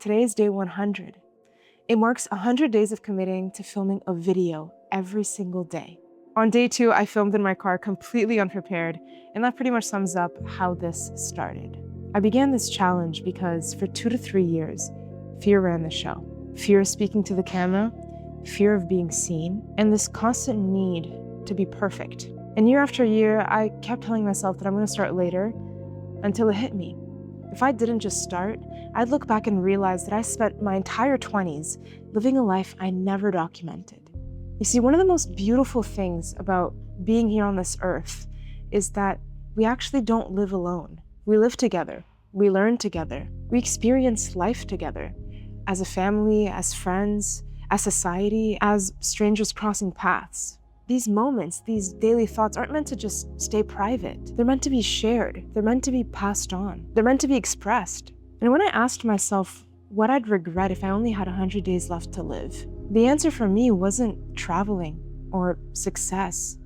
Today is day 100. It marks 100 days of committing to filming a video every single day. On day 2, I filmed in my car completely unprepared, and that pretty much sums up how this started. I began this challenge because for 2 to 3 years, fear ran the show. Fear of speaking to the camera, fear of being seen, and this constant need to be perfect. And year after year, I kept telling myself that I'm gonna start later until it hit me. If I didn't just start, I'd look back and realize that I spent my entire 20s living a life I never documented. You see, one of the most beautiful things about being here on this earth is that we actually don't live alone. We live together, we learn together, we experience life together, as a family, as friends, as society, as strangers crossing paths. These moments, these daily thoughts aren't meant to just stay private. They're meant to be shared. They're meant to be passed on. They're meant to be expressed. And when I asked myself what I'd regret if I only had 100 days left to live, the answer for me wasn't traveling or success.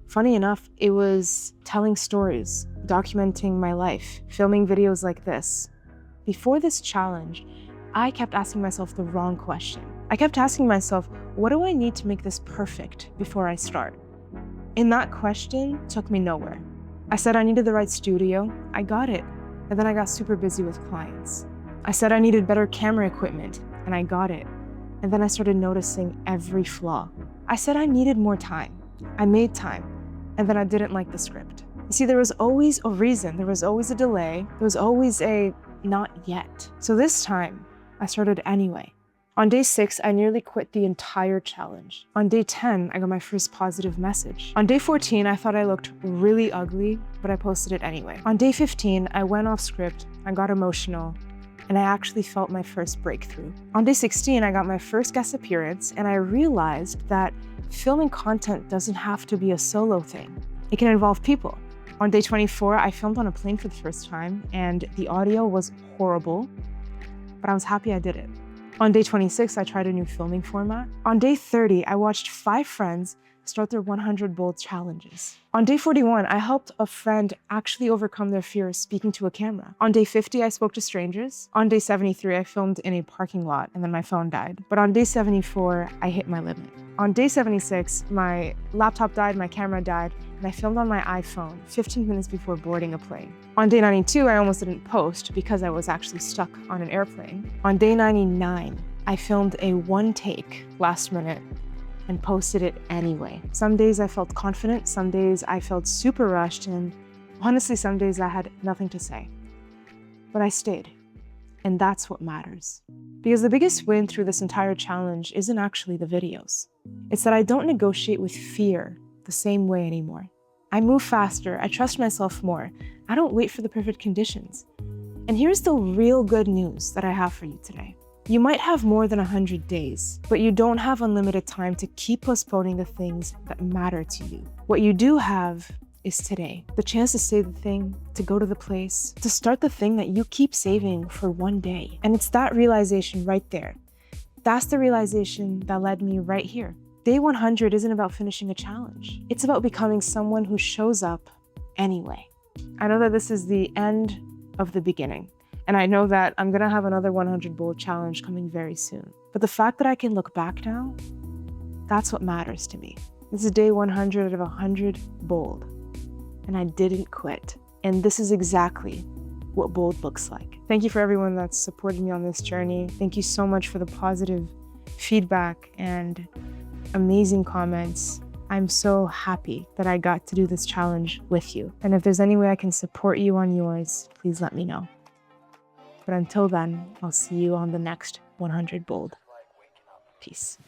Funny enough, it was telling stories, documenting my life, filming videos like this. Before this challenge, I kept asking myself the wrong question. I kept asking myself, what do I need to make this perfect before I start? And that question took me nowhere. I said I needed the right studio, I got it, and then I got super busy with clients. I said I needed better camera equipment, and I got it, and then I started noticing every flaw. I said I needed more time. I made time, and then I didn't like the script. You see, there was always a reason, there was always a delay, there was always a not yet. So this time, I started anyway. On day 6, I nearly quit the entire challenge. On day 10, I got my first positive message. On day 14, I thought I looked really ugly, but I posted it anyway. On day 15, I went off script, I got emotional, and I actually felt my first breakthrough. On day 16, I got my first guest appearance, and I realized that filming content doesn't have to be a solo thing. It can involve people. On day 24, I filmed on a plane for the first time, and the audio was horrible, but I was happy I did it. On day 26, I tried a new filming format. On day 30, I watched 5 friends start their 100 bold challenges. On day 41, I helped a friend actually overcome their fear of speaking to a camera. On day 50, I spoke to strangers. On day 73, I filmed in a parking lot and then my phone died. But on day 74, I hit my limit. On day 76, my laptop died, my camera died, and I filmed on my iPhone 15 minutes before boarding a plane. On day 92, I almost didn't post because I was actually stuck on an airplane. On day 99, I filmed a one-take last minute and posted it anyway. Some days I felt confident, some days I felt super rushed, and honestly, some days I had nothing to say. But I stayed, and that's what matters. Because the biggest win through this entire challenge isn't actually the videos. It's that I don't negotiate with fear the same way anymore. I move faster, I trust myself more. I don't wait for the perfect conditions. And here's the real good news that I have for you today. You might have more than 100 days, but you don't have unlimited time to keep postponing the things that matter to you. What you do have is today. The chance to say the thing, to go to the place, to start the thing that you keep saving for one day. And it's that realization right there. That's the realization that led me right here. Day 100 isn't about finishing a challenge. It's about becoming someone who shows up anyway. I know that this is the end of the beginning. And I know that I'm gonna have another 100 bold challenge coming very soon. But the fact that I can look back now, that's what matters to me. This is day 100 out of 100 bold. And I didn't quit. And this is exactly what bold looks like. Thank you for everyone that's supported me on this journey. Thank you so much for the positive feedback and amazing comments. I'm so happy that I got to do this challenge with you. And if there's any way I can support you on yours, please let me know. But until then, I'll see you on the next 100 Bold. Peace.